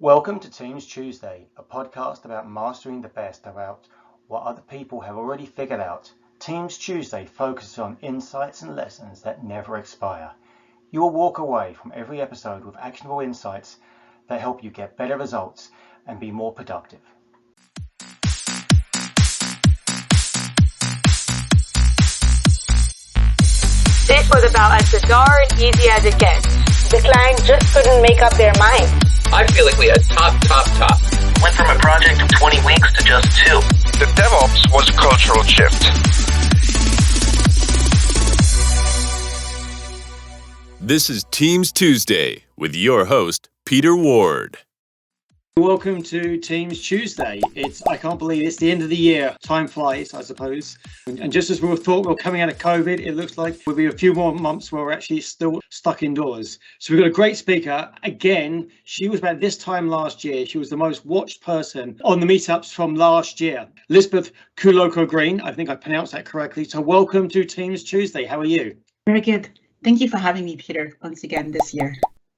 Welcome to Teams Tuesday, a podcast about mastering the best about what other people have already figured out. Teams Tuesday focuses on insights and lessons that never expire. You will walk away from every episode with actionable insights that help you get better results and be more productive. This was about as darn easy as it gets. The client just couldn't make up their mind. I feel like we had top. Went from a project of 20 weeks to just 2. The DevOps was a cultural shift. This is Teams Tuesday with your host, Peter Ward. Welcome to Teams Tuesday. I can't believe it's the end of the year. Time flies, I suppose. And just as we thought we were coming out of COVID, it looks like we'll be a few more months where we're actually still stuck indoors. So we've got a great speaker. Again, she was about this time last year. She was the most watched person on the meetups from last year. Elizabeth Kuloko-Green, I think I pronounced that correctly. So welcome to Teams Tuesday. How are you? Very good. Thank you for having me, Peter, once again this year.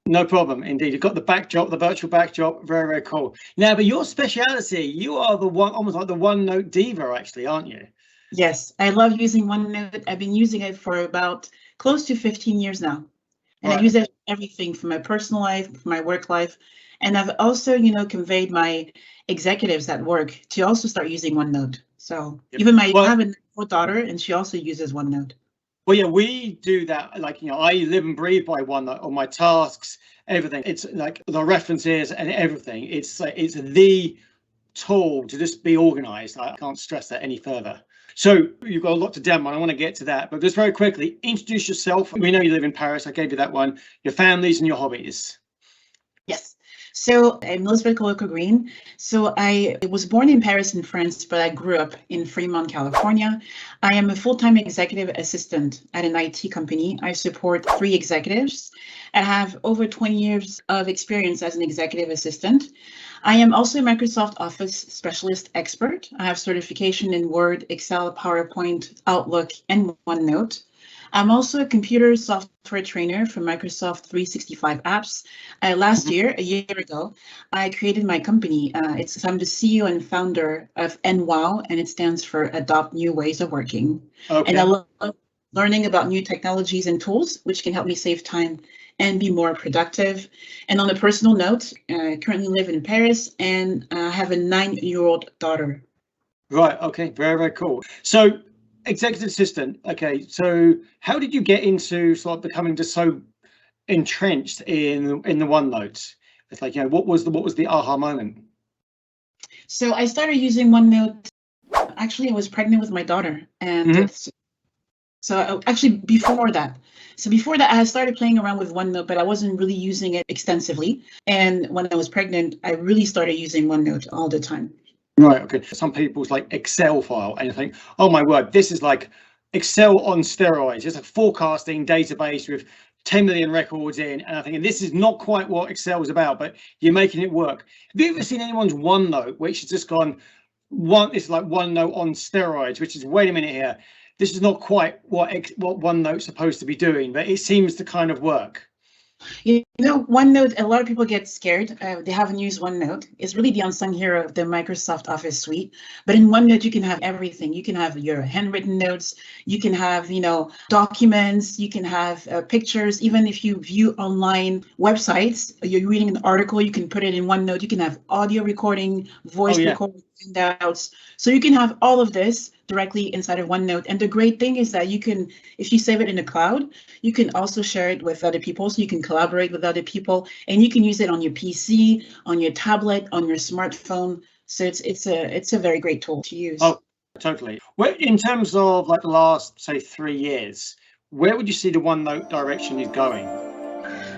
No problem, indeed. You've got the backdrop, the virtual backdrop. Very, very cool. Now, but your speciality, you are the one, almost like the OneNote diva, actually, aren't you? Yes, I love using OneNote. I've been using it for about close to 15 years now. And Right. I use it for everything from my personal life, for my work life. And I've also, conveyed my executives at work to also start using OneNote. So Yep. even I Well- have a daughter and she also uses OneNote. Well, yeah, we do that. Like, I live and breathe by OneNote, all my tasks, everything. It's like the references and everything. It's the tool to just be organized. I can't stress that any further. So you've got a lot to demo, and I want to get to that. But just very quickly, introduce yourself. We know you live in Paris. I gave you that one. Your families and your hobbies. Yes. So I'm Elizabeth Kuloko-Green. So I was born in Paris in France, but I grew up in Fremont, California. I am a full-time executive assistant at an IT company. I support 3 executives and have over 20 years of experience as an executive assistant. I am also a Microsoft Office specialist expert. I have certification in Word, Excel, PowerPoint, Outlook, and OneNote. I'm also a computer software trainer for Microsoft 365 apps. Last year, a year ago, I created my company. I'm the CEO and founder of NWOW, and it stands for Adopt New Ways of Working. Okay. And I love learning about new technologies and tools, which can help me save time and be more productive. And on a personal note, I currently live in Paris and have a 9-year-old daughter. Right. Okay. Very, very cool. So, executive assistant. Okay. So, how did you get into sort of becoming just so entrenched in the OneNote? It's like, what was the aha moment? So I started using OneNote. Actually, I was pregnant with my daughter, and actually before that. So before that, I had started playing around with OneNote, but I wasn't really using it extensively. And when I was pregnant, I really started using OneNote all the time. Right. Okay. Some people's like Excel file, and you think, oh my word, this is like Excel on steroids. It's a forecasting database with 10 million records in, and I think this is not quite what Excel is about, but you're making it work. Have you ever seen anyone's OneNote which has just gone it's like OneNote on steroids, which is, wait a minute here, this is not quite what OneNote's supposed to be doing, but it seems to kind of work. OneNote, a lot of people get scared. They haven't used OneNote. It's really the unsung hero of the Microsoft Office suite. But in OneNote, you can have everything. You can have your handwritten notes. You can have, documents. You can have pictures. Even if you view online websites, you're reading an article, you can put it in OneNote. You can have audio recording, voice recording, handouts. So you can have all of this directly inside of OneNote. And the great thing is that you can, if you save it in the cloud, you can also share it with other people. So you can collaborate with other people, and you can use it on your PC, on your tablet, on your smartphone. So it's a very great tool to use. Oh, totally. Well, in terms of like the last, say, 3 years, where would you see the OneNote direction is going?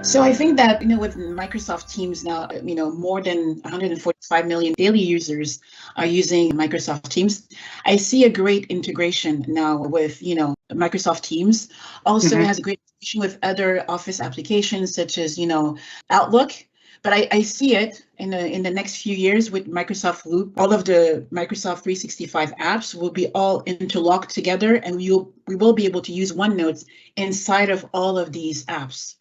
So I think that, with Microsoft Teams now, more than 145 million daily users are using Microsoft Teams. I see a great integration now with, Microsoft Teams. Also, it has a great integration with other Office applications such as, Outlook. But I see it in the next few years with Microsoft Loop. All of the Microsoft 365 apps will be all interlocked together, and we will be able to use OneNote inside of all of these apps.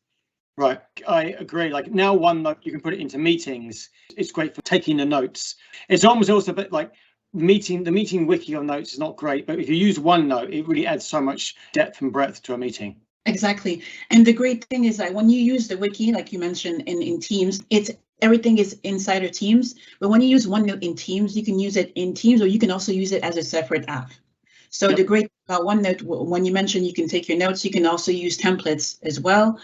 Right, I agree. Like now, OneNote, you can put it into meetings. It's great for taking the notes. It's almost also a bit like the meeting wiki on notes is not great, but if you use OneNote, it really adds so much depth and breadth to a meeting. Exactly. And the great thing is that when you use the wiki, like you mentioned in Teams, everything is inside of Teams. But when you use OneNote in Teams, you can use it in Teams, or you can also use it as a separate app. So the great thing about OneNote, when you mentioned you can take your notes, you can also use templates as well.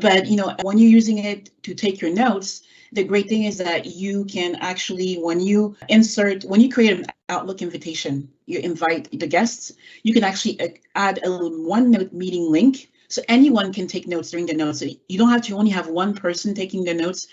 But when you're using it to take your notes, the great thing is that you can actually, when you create an Outlook invitation, you invite the guests, you can actually add a little OneNote meeting link. So anyone can take notes during the notes. So you don't have to only have one person taking the notes.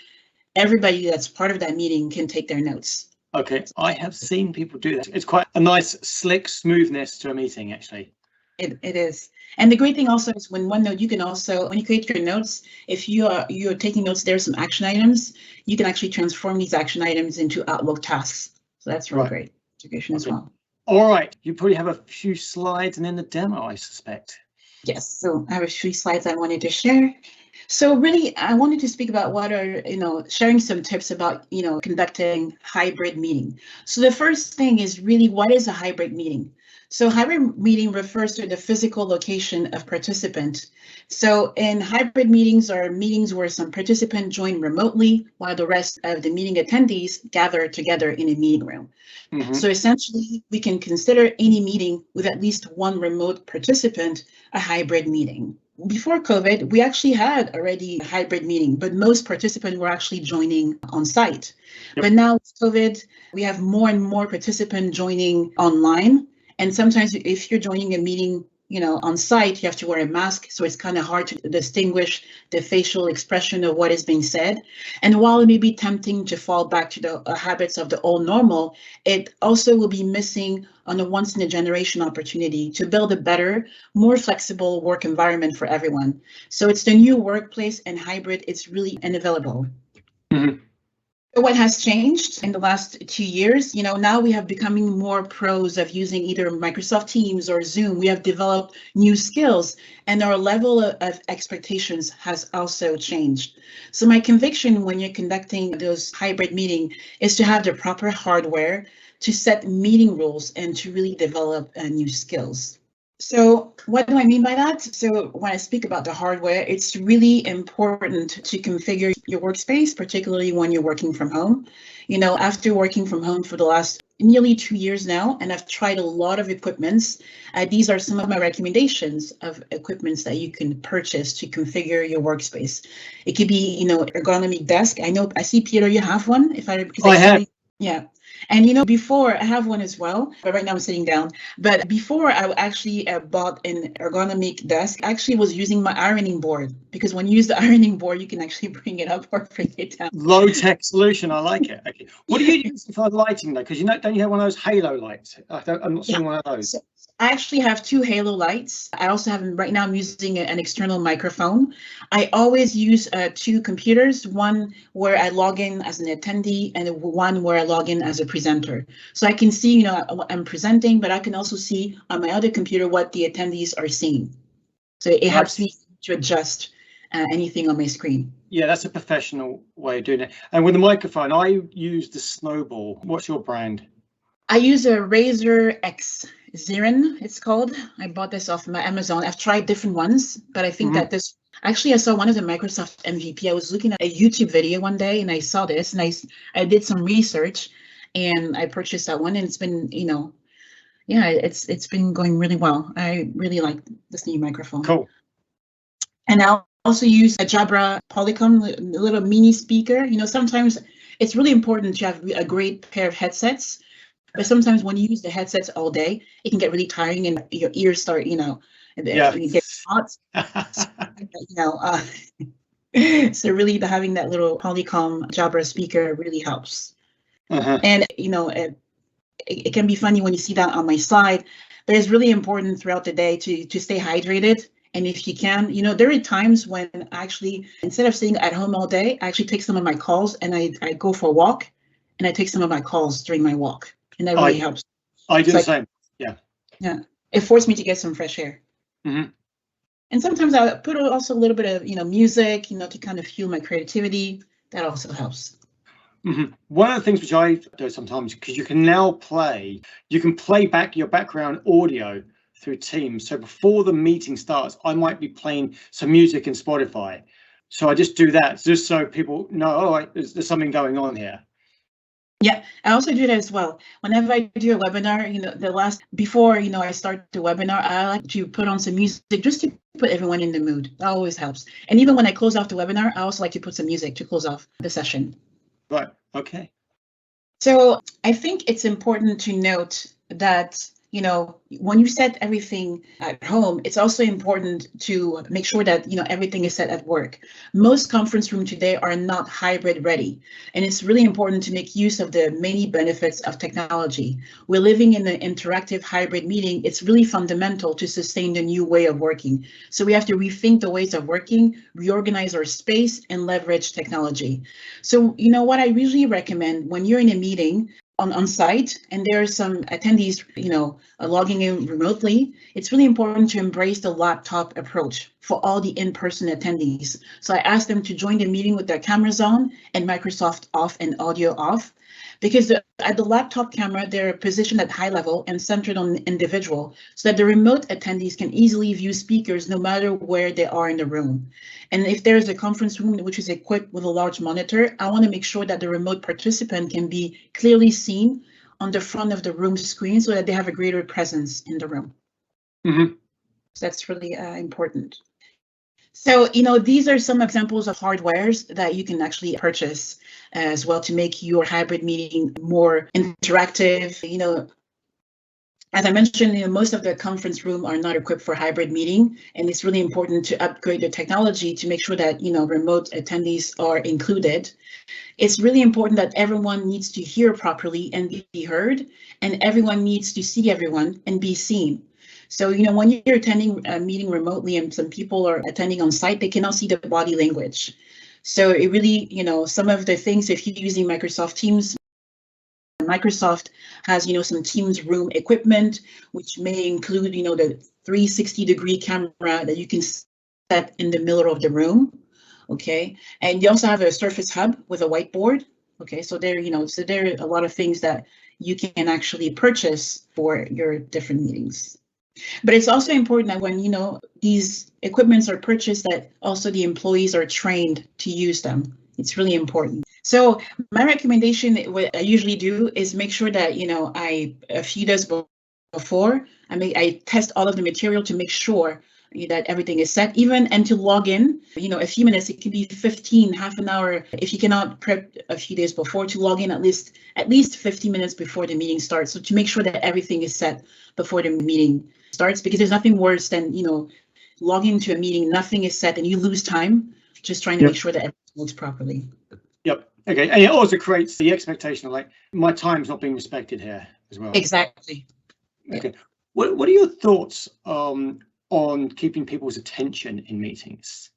Everybody that's part of that meeting can take their notes. Okay, I have seen people do that. It's quite a nice, slick smoothness to a meeting, actually. It is. And the great thing also is when OneNote, you can also, when you create your notes, if you're taking notes, there are some action items, you can actually transform these action items into Outlook tasks. So that's really great integration as well. All right, you probably have a few slides and then the demo, I suspect. Yes, so I have a few slides I wanted to share. So really, I wanted to speak about sharing some tips about, conducting hybrid meeting. So the first thing is really, what is a hybrid meeting? So hybrid meeting refers to the physical location of participant. So in hybrid meetings are meetings where some participants join remotely while the rest of the meeting attendees gather together in a meeting room. Mm-hmm. So essentially, we can consider any meeting with at least one remote participant a hybrid meeting. Before COVID, we actually had already a hybrid meeting, but most participants were actually joining on site. Yep. But now with COVID, we have more and more participants joining online. And sometimes if you're joining a meeting, on site, you have to wear a mask. So it's kind of hard to distinguish the facial expression of what is being said. And while it may be tempting to fall back to the habits of the old normal, it also will be missing on a once in a generation opportunity to build a better, more flexible work environment for everyone. So it's the new workplace, and hybrid, it's really unavailable. Mm-hmm. What has changed in the last 2 years? Now we have becoming more pros of using either Microsoft Teams or Zoom. We have developed new skills, and our level of expectations has also changed. So my conviction when you're conducting those hybrid meetings is to have the proper hardware, to set meeting rules, and to really develop new skills. So what do I mean by that? So when I speak about the hardware, it's really important to configure your workspace, particularly when you're working from home. After working from home for the last nearly 2 years now, and I've tried a lot of equipments, these are some of my recommendations of equipments that you can purchase to configure your workspace. It could be, ergonomic desk. I see, Peter, you have one. I have. Yeah. And before, I have one as well, but right now I'm sitting down. But before I actually bought an ergonomic desk, I actually was using my ironing board, because when you use the ironing board, you can actually bring it up or bring it down. Low tech solution. I like it. Okay. What do you use for lighting though? Because don't you have one of those halo lights? I'm not seeing one of those. So I actually have 2 halo lights. I also have, right now I'm using an external microphone. I always use 2 computers, one where I log in as an attendee and one where I log in as a presenter. So I can see, I'm presenting, but I can also see on my other computer what the attendees are seeing. So it helps me to adjust anything on my screen. Yeah, that's a professional way of doing it. And with the microphone, I use the Snowball. What's your brand? I use a Razer X Xeron, it's called. I bought this off my Amazon. I've tried different ones, but I think that this, actually I saw one of the Microsoft MVP. I was looking at a YouTube video one day and I saw this, and I did some research and I purchased that one, and it's been, it's been going really well. I really like this new microphone. Cool. And I'll also use a Jabra Polycom, a little mini speaker. Sometimes it's really important to have a great pair of headsets. But sometimes when you use the headsets all day, it can get really tiring and your ears start, you get hot. So really having that little Polycom Jabra speaker really helps. And, it can be funny when you see that on my slide, but it's really important throughout the day to stay hydrated. And if you can, there are times when actually, instead of sitting at home all day, I actually take some of my calls and I go for a walk, and I take some of my calls during my walk. And that really helps. I do the same. Yeah. Yeah. It forced me to get some fresh air. Mm-hmm. And sometimes I put also a little bit of, music, to kind of fuel my creativity. That also helps. One of the things which I do sometimes, because you can now play back your background audio through Teams. So before the meeting starts, I might be playing some music in Spotify. So I just do that just so people know, oh, there's something going on here. Yeah, I also do that as well. Whenever I do a webinar, before I start the webinar, I like to put on some music just to put everyone in the mood. That always helps. And even when I close off the webinar, I also like to put some music to close off the session. Right. Okay. So I think it's important to note that, when you set everything at home, it's also important to make sure that, everything is set at work. Most conference rooms today are not hybrid ready, and it's really important to make use of the many benefits of technology. We're living in an interactive hybrid meeting. It's really fundamental to sustain the new way of working. So we have to rethink the ways of working, reorganize our space, and leverage technology. So, what I usually recommend when you're in a meeting on site and there are some attendees, logging in remotely, it's really important to embrace the laptop approach for all the in-person attendees. So I asked them to join the meeting with their cameras on and Microsoft off and audio off, because at the laptop camera, they're positioned at high level and centered on the individual so that the remote attendees can easily view speakers no matter where they are in the room. And if there's a conference room which is equipped with a large monitor, I want to make sure that the remote participant can be clearly seen on the front of the room screen so that they have a greater presence in the room. So that's really important. So, these are some examples of hardwares that you can actually purchase as well to make your hybrid meeting more interactive. As I mentioned, most of the conference room are not equipped for hybrid meeting, and it's really important to upgrade the technology to make sure that, remote attendees are included. It's really important that everyone needs to hear properly and be heard, and everyone needs to see everyone and be seen. So, when you're attending a meeting remotely and some people are attending on site, they cannot see the body language. So it really, some of the things, if you're using Microsoft Teams, Microsoft has, some Teams room equipment, which may include, the 360-degree camera that you can set in the middle of the room. Okay, and you also have a Surface Hub with a whiteboard. Okay, so there are a lot of things that you can actually purchase for your different meetings. But it's also important that when, these equipments are purchased, that also the employees are trained to use them. It's really important. So my recommendation, what I usually do is make sure that, a few days before, I test all of the material to make sure that everything is set, and to log in, a few minutes, it can be 15, half an hour. If you cannot prep a few days before, to log in at least 50 minutes before the meeting starts. So to make sure that everything is set before the meeting starts, because there's nothing worse than, logging into a meeting, nothing is set and you lose time just trying to make sure that everything works properly. Yep. Okay. And it also creates the expectation of like, my time's not being respected here as well. Exactly. Okay. Yeah. What are your thoughts on keeping people's attention in meetings?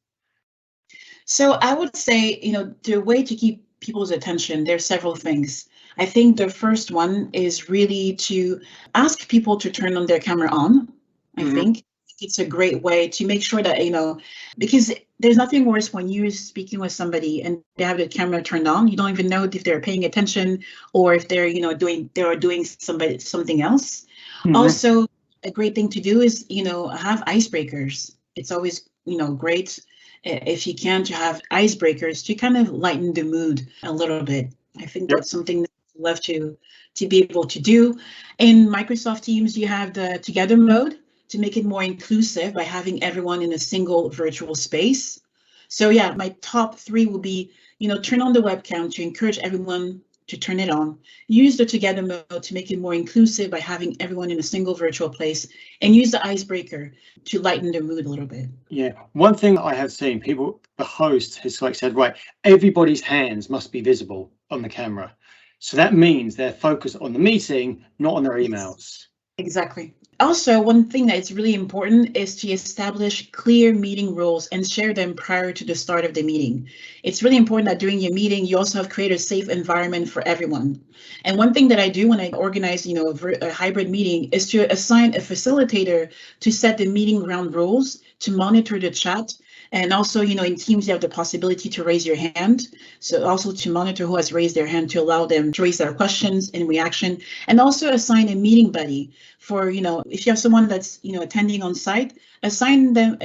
So I would say, the way to keep people's attention, there's several things. I think the first one is really to ask people to turn on their camera on. I think it's a great way to make sure that, because there's nothing worse when you're speaking with somebody and they have the camera turned on. You don't even know if they're paying attention or if they're, doing something else. Also, a great thing to do is, have icebreakers. It's always, great if you can to have icebreakers to kind of lighten the mood a little bit. I think that's something that I'd love to be able to do. In Microsoft Teams, you have the Together mode to make it more inclusive by having everyone in a single virtual space. So yeah, my top 3 will be, turn on the webcam to encourage everyone to turn it on. Use the Together mode to make it more inclusive by having everyone in a single virtual place, and use the icebreaker to lighten the mood a little bit. Yeah, one thing I have seen the host has said, right, everybody's hands must be visible on the camera. So that means they're focused on the meeting, not on their emails. Exactly. Also, one thing that is really important is to establish clear meeting rules and share them prior to the start of the meeting. It's really important that during your meeting, you also have created a safe environment for everyone. And one thing that I do when I organize, a hybrid meeting is to assign a facilitator to set the meeting ground rules to monitor the chat. And also, in Teams, you have the possibility to raise your hand. So also to monitor who has raised their hand to allow them to raise their questions in reaction, and also assign a meeting buddy for, if you have someone that's, attending on site, assign them,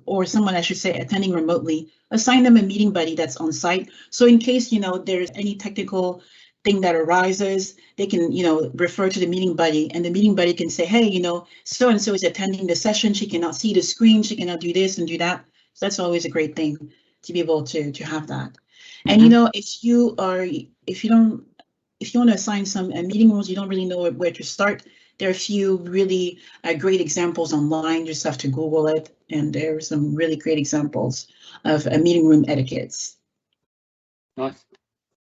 or someone I should say attending remotely, assign them a meeting buddy that's on site. So in case, there's any technical thing that arises, they can, refer to the meeting buddy, and the meeting buddy can say, hey, so-and-so is attending the session. She cannot see the screen. She cannot do this and do that. So that's always a great thing to be able to have that. And, if you want to assign some meeting rules, you don't really know where to start. There are a few really great examples online. You just have to Google it. And there are some really great examples of meeting room etiquettes. Nice.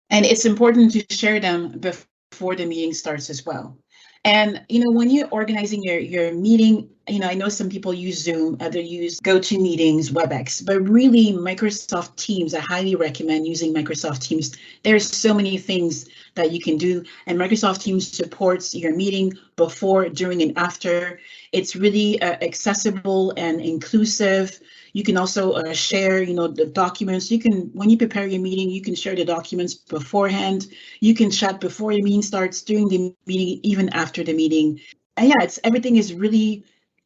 And it's important to share them before the meeting starts as well. And, when you're organizing your meeting, I know some people use Zoom, others use GoToMeetings, WebEx, but really Microsoft Teams, I highly recommend using Microsoft Teams. There's so many things that you can do, and Microsoft Teams supports your meeting before, during, and after. It's really accessible and inclusive. You can also share, the documents. When you prepare your meeting, you can share the documents beforehand. You can chat before your meeting starts, during the meeting, even after the meeting. And yeah, everything is really,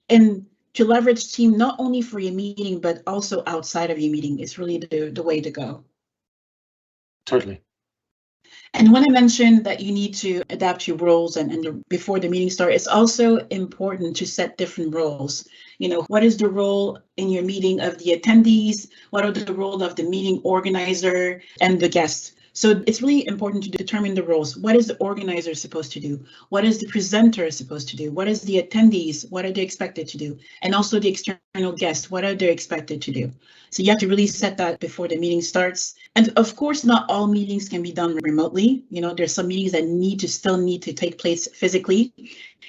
and to leverage Team not only for your meeting, but also outside of your meeting is really the way to go. Totally. And when I mentioned that you need to adapt your roles and before the meeting starts, it's also important to set different roles. What is the role in your meeting of the attendees? What are the role of the meeting organizer and the guests? So it's really important to determine the roles. What is the organizer supposed to do? What is the presenter supposed to do? What is the attendees? What are they expected to do? And also the external guests, what are they expected to do? So you have to really set that before the meeting starts. And of course, not all meetings can be done remotely. There's some meetings that still need to take place physically.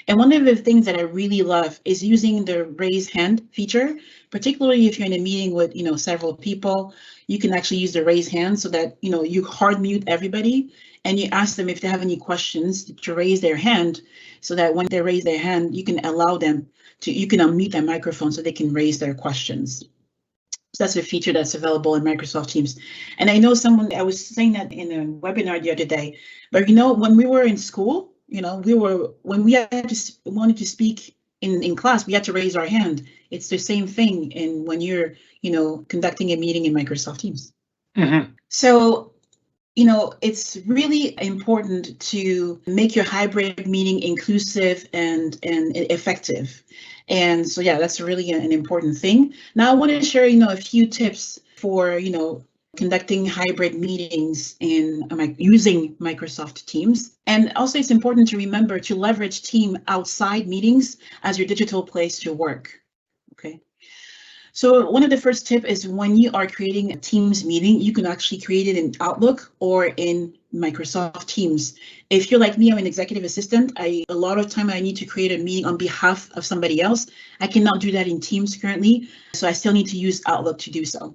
And one of the things that I really love is using the raise hand feature, particularly if you're in a meeting with, several people. You can actually use the raise hand so that, you hard mute everybody and you ask them if they have any questions to raise their hand, so that when they raise their hand, you can allow them to, you can unmute their microphone so they can raise their questions. So that's a feature that's available in Microsoft Teams. And I know I was saying that in a webinar the other day, but when we were in school, when we wanted to speak in class, we had to raise our hand. It's the same thing when you're, conducting a meeting in Microsoft Teams. Mm-hmm. So, it's really important to make your hybrid meeting inclusive and effective. And so, yeah, that's really an important thing. Now, I want to share, a few tips for, conducting hybrid meetings using Microsoft Teams. And also, it's important to remember to leverage Team outside meetings as your digital place to work. Okay. So one of the first tips is when you are creating a Teams meeting, you can actually create it in Outlook or in Microsoft Teams. If you're like me, I'm an executive assistant. A lot of time I need to create a meeting on behalf of somebody else. I cannot do that in Teams currently, so I still need to use Outlook to do so.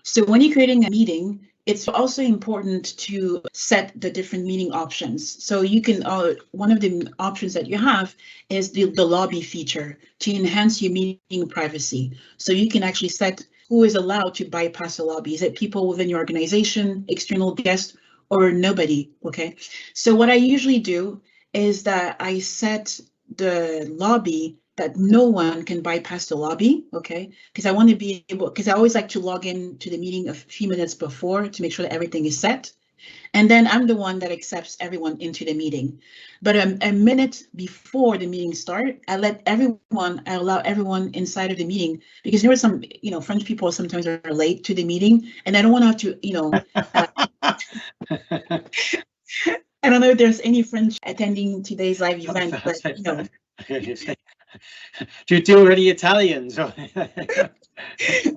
So when you're creating a meeting, it's also important to set the different meeting options. So you can, one of the options that you have is the lobby feature to enhance your meeting privacy. So you can actually set who is allowed to bypass the lobby. Is it people within your organization, external guests, or nobody? Okay. So what I usually do is that I set the lobby that no one can bypass the lobby, okay? Because I want to be able, because I always like to log in to the meeting a few minutes before to make sure that everything is set. And then I'm the one that accepts everyone into the meeting. But a minute before the meeting starts, I allow everyone inside of the meeting, because there are some, French people sometimes are late to the meeting, and I don't want to have to, I don't know if there's any French attending today's live event, but Do you do already Italians? No,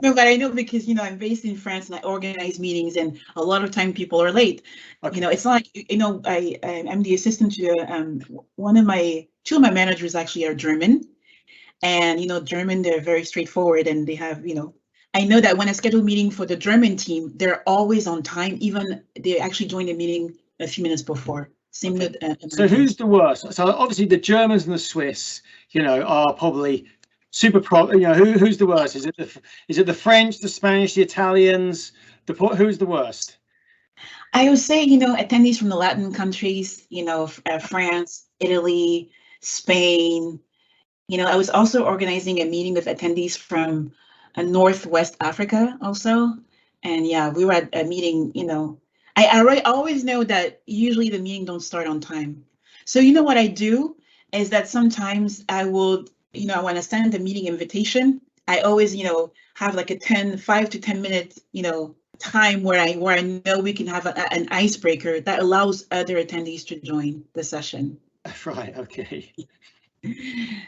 but I know because, I'm based in France and I organize meetings, and a lot of time people are late. Okay. It's not like, I'm the assistant to two of my managers actually are German, and, German, they're very straightforward, and they have, I know that when I schedule a meeting for the German team, they're always on time, even they actually join the meeting a few minutes before. Same with. So who's the worst? So obviously the Germans and the Swiss, are probably super pro, who's the worst? Is it the French, the Spanish, the Italians? Who's the worst? I would say, attendees from the Latin countries, France, Italy, Spain. I was also organizing a meeting with attendees from Northwest Africa also. And yeah, we were at a meeting, I always know that usually the meeting don't start on time. So what I do is that sometimes I will, when I send the meeting invitation, I always, have like a 5 to 10 minute, time where I know we can have an icebreaker that allows other attendees to join the session. Right, okay.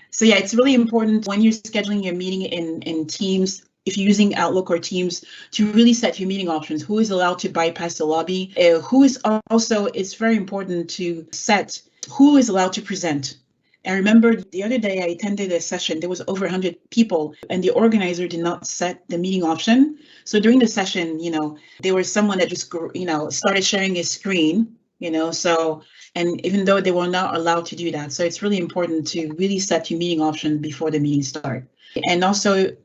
So yeah, it's really important when you're scheduling your meeting in Teams, if you're using Outlook or Teams, to really set your meeting options. Who is allowed to bypass the lobby? It's very important to set who is allowed to present. I remember the other day I attended a session, there was over 100 people and the organizer did not set the meeting option. So during the session, there was someone that just, started sharing his screen, and even though they were not allowed to do that. So it's really important to really set your meeting option before the meeting starts. And also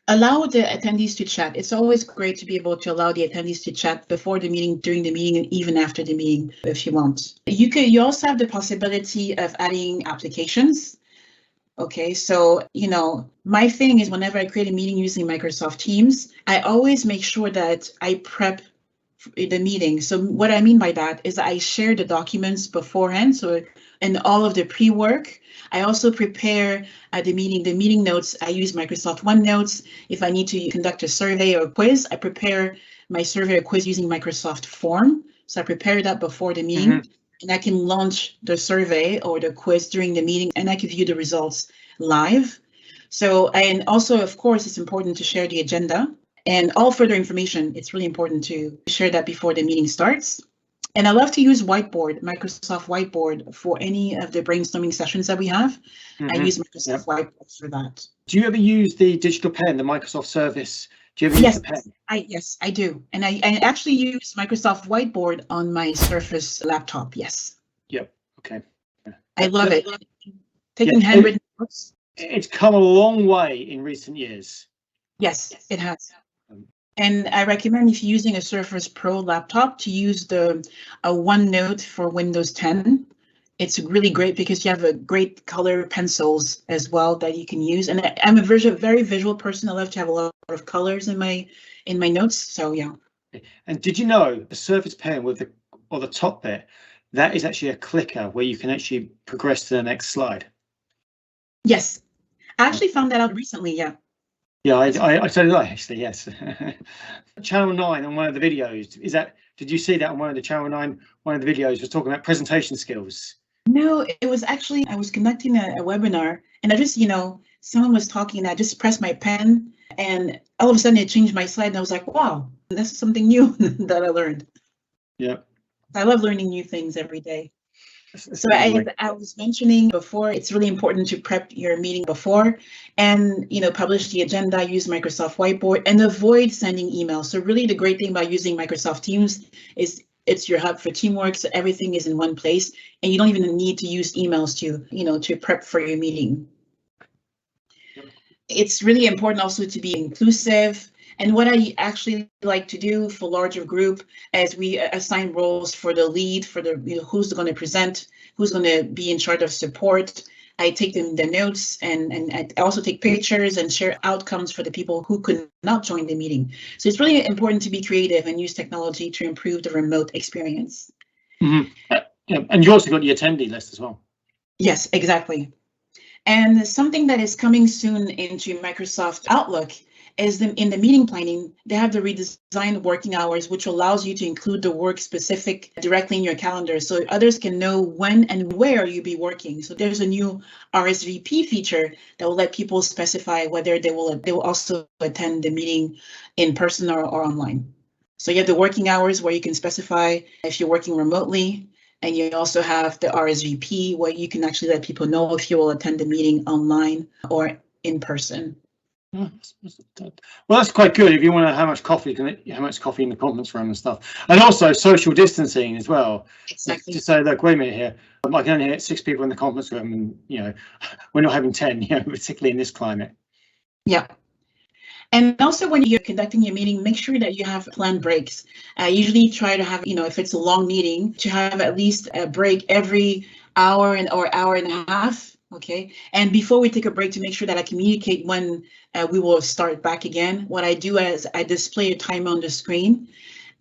allow the attendees to chat. It's always great to be able to allow the attendees to chat before the meeting, during the meeting, and even after the meeting if you want. You also have the possibility of adding applications. Okay, so, my thing is whenever I create a meeting using Microsoft Teams, I always make sure that I prep the meeting. So what I mean by that is I share the documents beforehand. So, and all of the pre-work, I also prepare the meeting notes. I use Microsoft OneNote. If I need to conduct a survey or a quiz, I prepare my survey or quiz using Microsoft Form. So I prepare that before the meeting, and I can launch the survey or the quiz during the meeting, and I can view the results live. So, and also, of course, it's important to share the agenda and all further information. It's really important to share that before the meeting starts. And I love to use Whiteboard, Microsoft Whiteboard, for any of the brainstorming sessions that we have. I use Microsoft Whiteboard for that. Do you ever use the digital pen, the Microsoft service? Do you ever use the pen? Yes, I do. And I actually use Microsoft Whiteboard on my Surface laptop, yes. Yep, okay. I love it. Taking handwritten notes. It's come a long way in recent years. Yes, it has. And I recommend if you're using a Surface Pro laptop to use a OneNote for Windows 10. It's really great because you have a great color pencils as well that you can use. And I'm a very visual person. I love to have a lot of colors in my notes. So yeah. And did you know the Surface Pen with the top bit, that is actually a clicker where you can actually progress to the next slide? Yes, I actually found that out recently. Yeah. Yeah, I so did I actually, yes. Channel 9 on one of the videos, did you see that on one of the Channel 9, one of the videos was talking about presentation skills? No, it was actually, I was conducting a webinar and I just, someone was talking and I just pressed my pen and all of a sudden it changed my slide and I was like, wow, that's something new that I learned. Yeah. I love learning new things every day. So I was mentioning before, it's really important to prep your meeting before and, publish the agenda, use Microsoft Whiteboard and avoid sending emails. So really the great thing about using Microsoft Teams is it's your hub for teamwork. So everything is in one place and you don't even need to use emails to prep for your meeting. It's really important also to be inclusive. And what I actually like to do for larger group is we assign roles for the lead, for the who's going to present, who's going to be in charge of support. I take them the notes and I also take pictures and share outcomes for the people who could not join the meeting. So it's really important to be creative and use technology to improve the remote experience. Yeah, and you also got the attendee list as well. Yes, exactly. And something that is coming soon into Microsoft Outlook is in the meeting planning, they have the redesigned working hours, which allows you to include the work specific directly in your calendar so others can know when and where you'll be working. So there's a new RSVP feature that will let people specify whether they will also attend the meeting in person or online. So you have the working hours where you can specify if you're working remotely, and you also have the RSVP where you can actually let people know if you will attend the meeting online or in person. Well, that's quite good if you want to know how much coffee in the conference room and stuff, and also social distancing as well. Exactly. To say, look, wait a minute here, I can only hit 6 people in the conference room, and we're not having 10, particularly in this climate. Yeah. And also when you're conducting your meeting, make sure that you have planned breaks. I usually try to have, if it's a long meeting, to have at least a break every hour or hour and a half. Okay. And before we take a break, to make sure that I communicate when we will start back again. What I do is I display a timer on the screen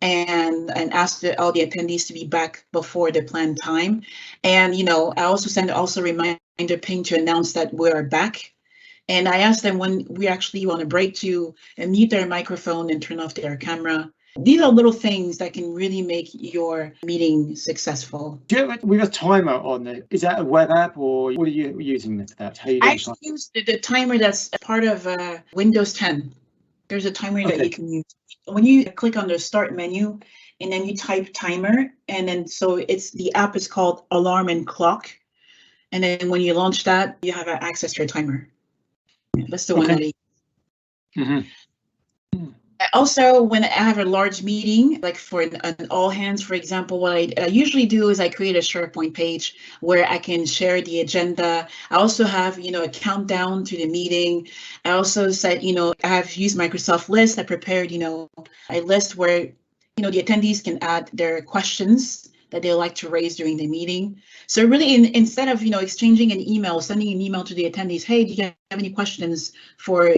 and ask all the attendees to be back before the planned time. And, I also send a reminder ping to announce that we're back. And I ask them when we actually want a break to mute their microphone and turn off their camera. These are little things that can really make your meeting successful. We have a timer on there. Is that a web app, or what are you using for that? I actually use the timer that's part of Windows 10. There's a timer that you can use. When you click on the start menu and then you type timer, and then the app is called Alarm and Clock. And then when you launch that, you have access to your timer. That's the one that I use. Also, when I have a large meeting, like for an all hands, for example, what I usually do is I create a SharePoint page where I can share the agenda. I also have, a countdown to the meeting. I also said, I have used Microsoft List. I prepared, a list where, the attendees can add their questions that they like to raise during the meeting. So really, instead of exchanging an email, sending an email to the attendees, hey, do you have any questions for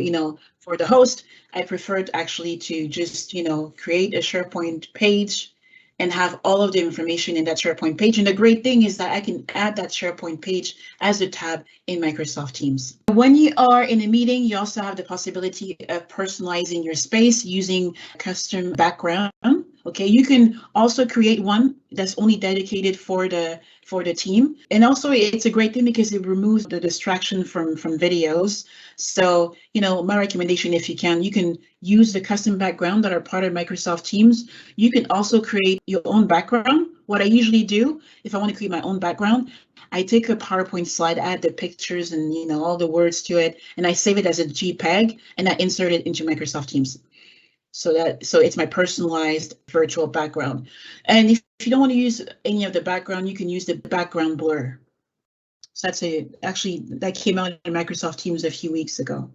for the host? I prefer actually to just create a SharePoint page and have all of the information in that SharePoint page. And the great thing is that I can add that SharePoint page as a tab in Microsoft Teams. When you are in a meeting, you also have the possibility of personalizing your space using custom background. Okay, you can also create one that's only dedicated for the team. And also it's a great thing because it removes the distraction from videos. So, my recommendation, if you can use the custom background that are part of Microsoft Teams. You can also create your own background. What I usually do, if I want to create my own background, I take a PowerPoint slide, add the pictures and all the words to it, and I save it as a JPEG and I insert it into Microsoft Teams. So it's my personalized virtual background. And if you don't want to use any of the background, you can use the background blur. So that came out in Microsoft Teams a few weeks ago.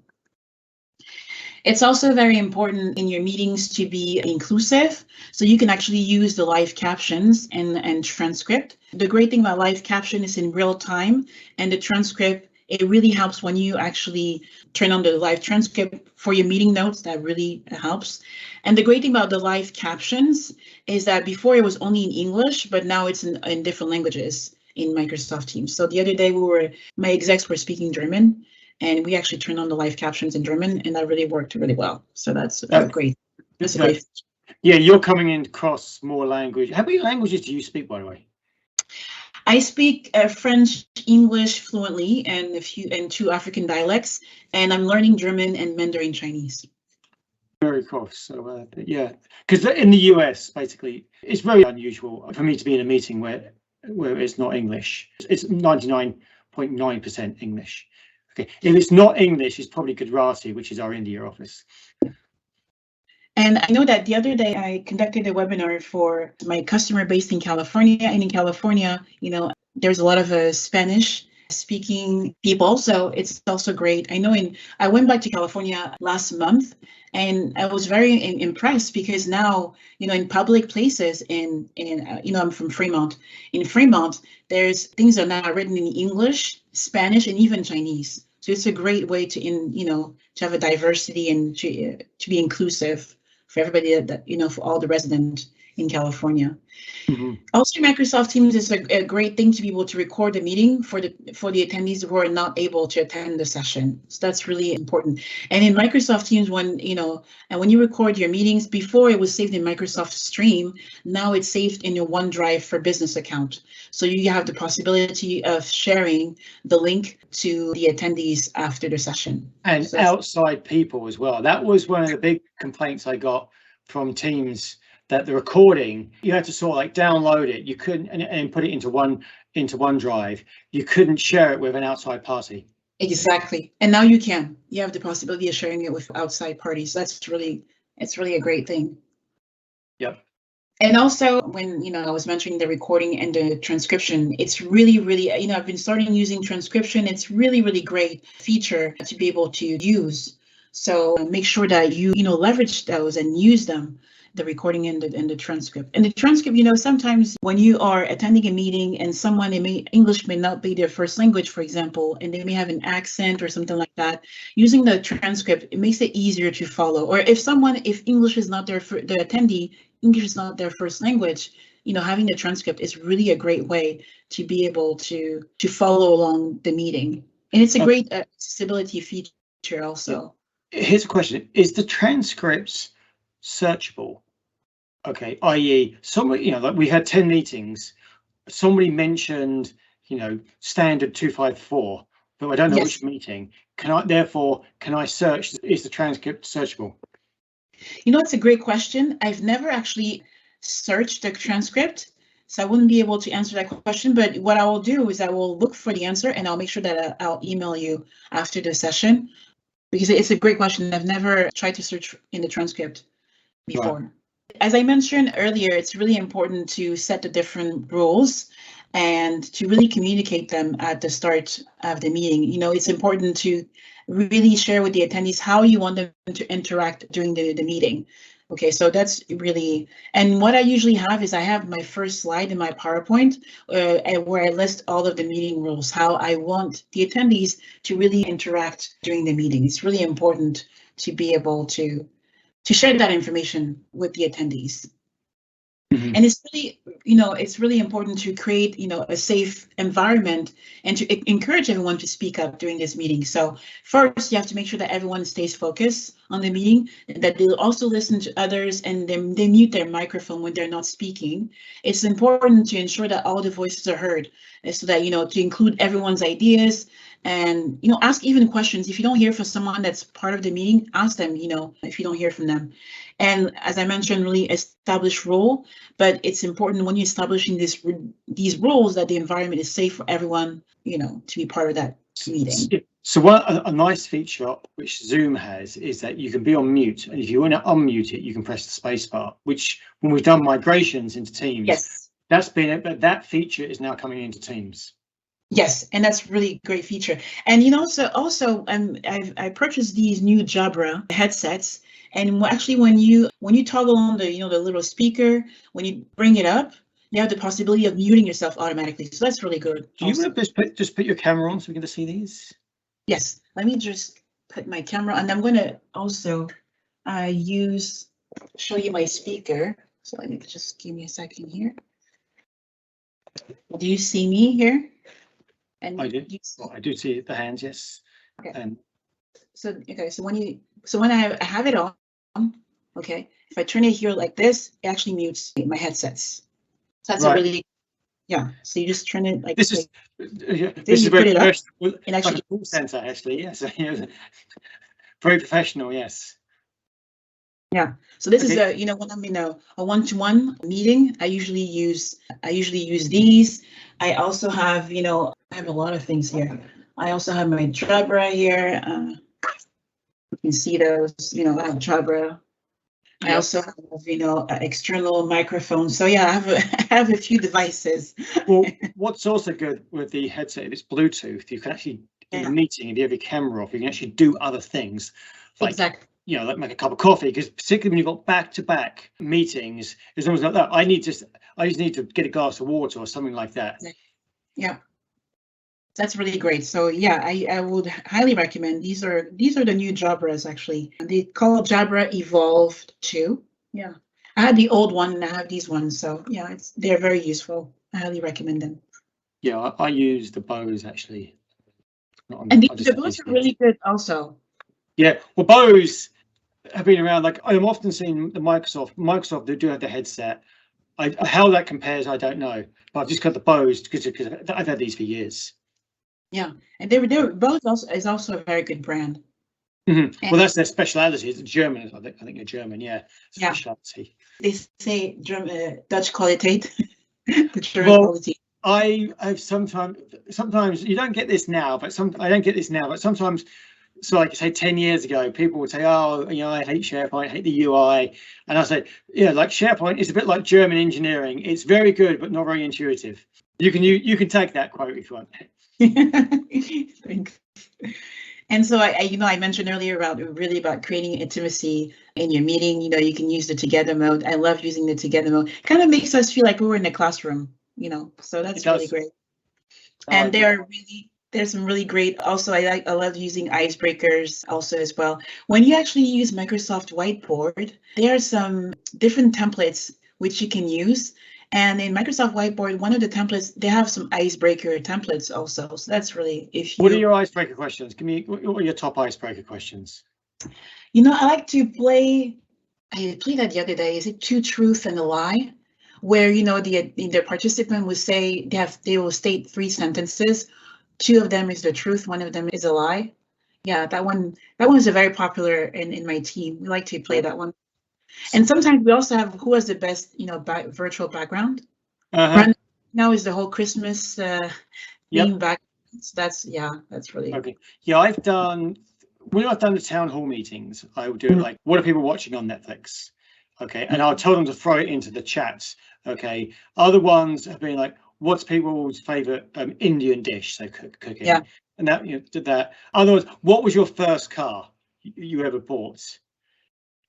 It's also very important in your meetings to be inclusive. So you can actually use the live captions and transcript. The great thing about live caption is in real time, and the transcript, it really helps when you actually turn on the live transcript for your meeting notes. That really helps. And the great thing about the live captions is that before it was only in English, but now it's in different languages in Microsoft Teams. So the other day my execs were speaking German, and we actually turned on the live captions in German, and that really worked really well. So that's great. That's great. Yeah, you're coming in across more language. How many languages do you speak, by the way? I speak French, English fluently, and two African dialects, and I'm learning German and Mandarin Chinese. Very cool. So yeah, because in the US, basically, it's very unusual for me to be in a meeting where it's not English. It's 99.9% English. Okay, if it's not English, it's probably Gujarati, which is our India office. And I know that the other day I conducted a webinar for my customer based in California, and in California, there's a lot of Spanish speaking people, so it's also great. I went back to California last month, and I was very impressed because now, in public places I'm from Fremont. In Fremont, there's things that are now written in English, Spanish, and even Chinese. So it's a great way to to have a diversity and to be inclusive for everybody for all the residents in California. Mm-hmm. Also, Microsoft Teams is a great thing to be able to record the meeting for the attendees who are not able to attend the session. So that's really important. And in Microsoft Teams, when you record your meetings, before it was saved in Microsoft Stream, now it's saved in your OneDrive for Business account. So you have the possibility of sharing the link to the attendees after the session. And outside people as well. That was one of the big complaints I got from Teams, that the recording, you had to sort of like download it. You couldn't and put it into OneDrive. You couldn't share it with an outside party. Exactly. And now you have the possibility of sharing it with outside parties. It's really a great thing. Yep. And also when, I was mentioning the recording and the transcription, it's really, really, I've been starting using transcription. It's really, really great feature to be able to use. So make sure that you leverage those and use them, the recording and the transcript. And the transcript, sometimes when you are attending a meeting and someone, English may not be their first language, for example, and they may have an accent or something like that, using the transcript, it makes it easier to follow. Or if English is not the attendee, English is not their first language, having the transcript is really a great way to be able to follow along the meeting. And it's a great accessibility feature also. Here's a question. Is the transcripts searchable? Okay, i.e. somebody, like we had 10 meetings, somebody mentioned, standard 254, but I don't know which meeting. Can I search, is the transcript searchable? It's a great question. I've never actually searched the transcript, so I wouldn't be able to answer that question. But what I will do is I will look for the answer and I'll make sure that I'll email you after the session, because it's a great question. I've never tried to search in the transcript before. Right. As I mentioned earlier, it's really important to set the different rules and to really communicate them at the start of the meeting. It's important to really share with the attendees how you want them to interact during the meeting. Okay, so that's really, and what I usually have is I have my first slide in my PowerPoint where I list all of the meeting rules, how I want the attendees to really interact during the meeting. It's really important to be able to share that information with the attendees. Mm-hmm. And it's really important to create, a safe environment and to encourage everyone to speak up during this meeting. So first, you have to make sure that everyone stays focused on the meeting, that they'll also listen to others and they mute their microphone when they're not speaking. It's important to ensure that all the voices are heard, so that, to include everyone's ideas and, ask even questions. If you don't hear from someone that's part of the meeting, ask them, if you don't hear from them. And as I mentioned, really establish role, but it's important when you're establishing these rules that the environment is safe for everyone, to be part of that meeting. So a nice feature which Zoom has is that you can be on mute, and if you want to unmute it, you can press the space bar, which when we've done migrations into Teams, that's been it, but that feature is now coming into Teams. Yes, and that's really great feature. And also I purchased these new Jabra headsets, and actually when you toggle on the the little speaker, when you bring it up, you have the possibility of muting yourself automatically. So that's really good. Do you want to just put your camera on so we can see these? Yes, let me just put my camera, and I'm going to also show you my speaker. So let me just give me a second here. Do you see me here? And I do. I do see the hands, yes. Okay. So when I have it on, okay, if I turn it here like this, it actually mutes my headsets. So that's a really, so you just turn it like this. This is very professional. Like a call center, actually, yes. Very professional, yes. Yeah. So this is when I'm in a one-to-one meeting, I usually use these. I also have, I have a lot of things here. I also have my Jabra here. You can see those, I have Jabra. I also have, an external microphone. So yeah, I have a few devices. Well, what's also good with the headset, if it's Bluetooth, you can actually, in a meeting, if you have your camera off, you can actually do other things. Like, exactly. Like make a cup of coffee, because particularly when you've got back-to-back meetings, it's almost like that. I just need to get a glass of water or something like that. Yeah, that's really great. So yeah, I would highly recommend. These are the new Jabras actually. They call Jabra Evolved 2. Yeah, I had the old one and I have these ones. So yeah, they're very useful. I highly recommend them. Yeah, I use the Bose actually. And the Bose are really good also. Yeah, well, Bose have been around. Like I'm often seeing the Microsoft. They do have the headset. How that compares, I don't know. But I've just got the Bose because I've had these for years. Yeah, and Bose is also a very good brand. Mm-hmm. Well, that's their speciality. It's German. I think they're German. Yeah, specialty. They say Dutch qualiteit. The German quality. I've sometimes you don't get this now, but I don't get this now, but sometimes. So like I say 10 years ago, people would say, oh, I hate SharePoint, I hate the UI. And I say, like SharePoint is a bit like German engineering. It's very good, but not very intuitive. You can take that quote if you want. Thanks. And so I mentioned earlier about creating intimacy in your meeting. You can use the together mode. I love using the together mode. Kind of makes us feel like we're in a classroom, so that's really great. And there's some really great, also I love using icebreakers also as well. When you actually use Microsoft Whiteboard, there are some different templates which you can use. And in Microsoft Whiteboard, one of the templates, they have some icebreaker templates also. So that's really, What are your icebreaker questions? What are your top icebreaker questions? I like to play, I played that the other day. Is it two truth and a lie? Where, the participant will say, they will state 3 sentences. 2 of them is the truth, 1 of them is a lie. Yeah, that one is a very popular in my team. We like to play that one. And sometimes we also have who has the best, virtual background. Right now is the whole Christmas theme background. So that's really okay. Yeah, when I've done the town hall meetings, I would do it like, what are people watching on Netflix? Okay, and I'll tell them to throw it into the chats. Okay, other ones have been like, what's people's favorite Indian dish? So cooking. Yeah. And that did that. Otherwise, what was your first car you ever bought?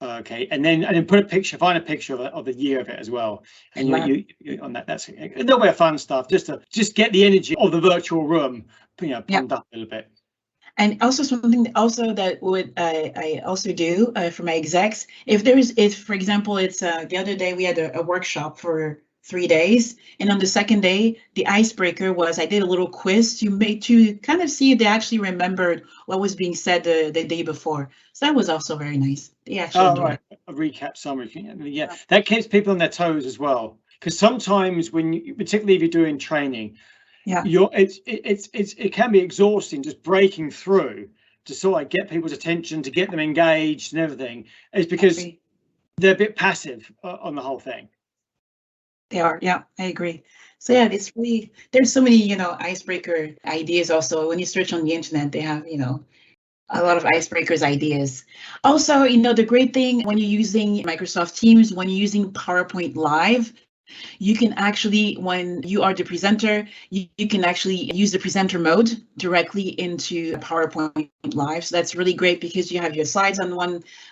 Okay, and then find a picture of the year of it as well. And you on that. That's a little bit of fun stuff, just to get the energy of the virtual room, pumped up a little bit. And also something also that I also do for my execs, if for example, it's the other day we had a workshop for 3 days, and on the second day, the icebreaker was I did a little quiz to kind of see if they actually remembered what was being said the day before. So that was also very nice. They actually a recap summary. Yeah, that keeps people on their toes as well. Because sometimes particularly if you're doing training, it can be exhausting just breaking through to sort of get people's attention, to get them engaged and everything. It's because they're a bit passive on the whole thing. They are, yeah, I agree. So yeah, it's really, there's so many, icebreaker ideas also. When you search on the internet, they have, a lot of icebreakers ideas. Also, the great thing when you're using Microsoft Teams, when you're using PowerPoint Live, you can actually, when you are the presenter, you can actually use the presenter mode directly into PowerPoint Live. So that's really great because you have your slides on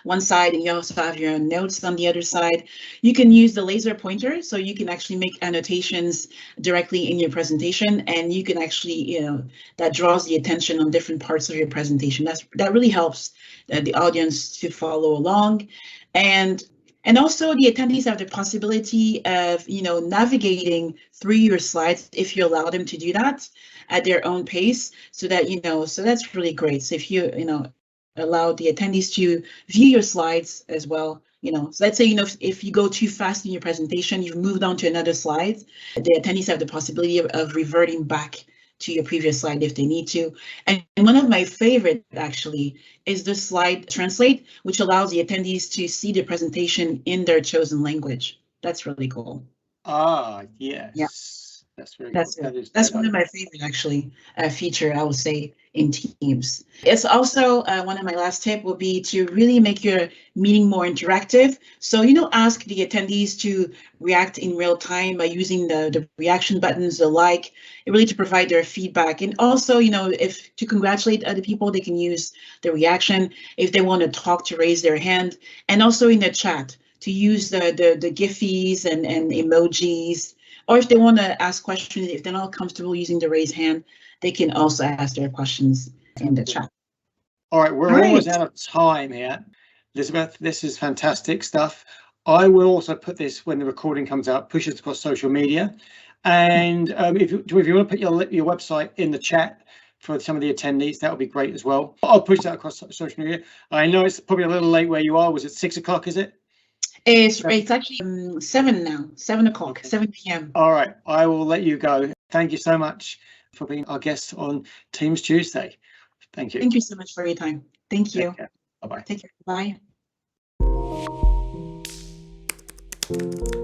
one side and you also have your notes on the other side. You can use the laser pointer, so you can actually make annotations directly in your presentation, and you can actually, that draws the attention on different parts of your presentation. That really helps the audience to follow along. And also the attendees have the possibility of, navigating through your slides if you allow them to do that at their own pace, so that, so that's really great. So if you, allow the attendees to view your slides as well, so let's say, if you go too fast in your presentation, you've moved on to another slide, the attendees have the possibility of reverting back to your previous slide if they need to. And one of my favorite actually is the slide translate, which allows the attendees to see the presentation in their chosen language. That's really cool. Yes. Yeah. That's very cool. That's one of my favorite actually feature, I would say, in Teams. It's also one of my last tip will be to really make your meeting more interactive. So, ask the attendees to react in real time by using the reaction buttons, really to provide their feedback. And also, if to congratulate other people, they can use the reaction. If they want to talk, to raise their hand, and also in the chat to use the Giphies and emojis. Or if they want to ask questions, if they're not comfortable using the raise hand, they can also ask their questions in the chat. All right, we're almost out of time here. Elizabeth, this is fantastic stuff. I will also put this, when the recording comes out, push it across social media. And if you want to put your website in the chat for some of the attendees, that would be great as well. I'll push that across social media. I know it's probably a little late where you are. Was it 6 o'clock, is it? It's actually 7 now, 7 o'clock, 7 p.m. All right, I will let you go. Thank you so much for being our guest on Teams Tuesday. Thank you. Thank you so much for your time. Thank you. Bye-bye. Take care. Bye.